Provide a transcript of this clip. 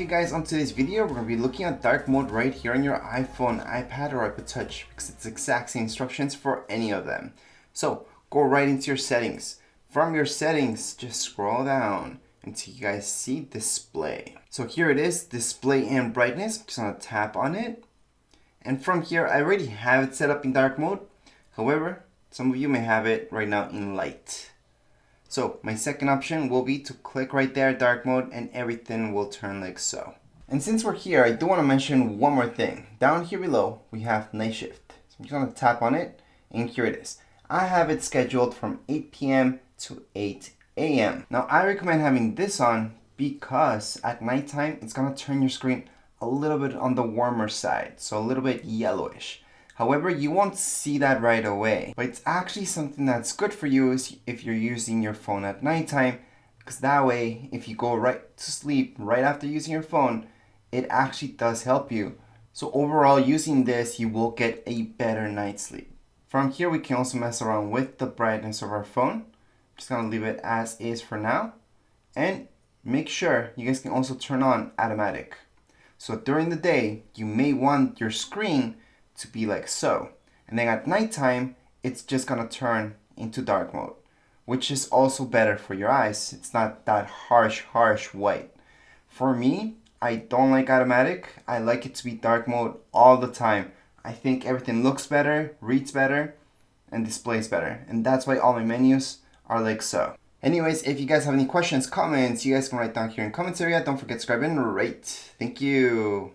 Okay guys, on today's video we're going to be looking at dark mode right here on your iPhone, iPad, or iPod Touch because it's the exact same instructions for any of them. So go right into your settings. From your settings, just scroll down until you guys see display. So here it is, display and brightness. I'm just going to tap on it. And from here, I already have it set up in dark mode. However, some of you may have it right now in light. So my second option will be to click right there, dark mode, and everything will turn like so. And since we're here, I do want to mention one more thing. Down here below, we have night shift. So I'm just going to tap on it, and here it is. I have it scheduled from 8 p.m. to 8 a.m. Now I recommend having this on because at nighttime, it's going to turn your screen a little bit on the warmer side, so a little bit yellowish. However, you won't see that right away, but it's actually something that's good for you if you're using your phone at nighttime, because that way, if you go right to sleep right after using your phone, it actually does help you. So overall, using this, you will get a better night's sleep. From here, we can also mess around with the brightness of our phone. I'm just gonna leave it as is for now, and make sure you guys can also turn on automatic. So during the day, you may want your screen to be like so. And then at nighttime, it's just gonna turn into dark mode, which is also better for your eyes. It's not that harsh white. For me, I don't like automatic. I like it to be dark mode all the time. I think everything looks better, reads better, and displays better. And that's why all my menus are like so. Anyways, if you guys have any questions, comments, you guys can write down here in the comments area. Don't forget to subscribe and rate. Thank you.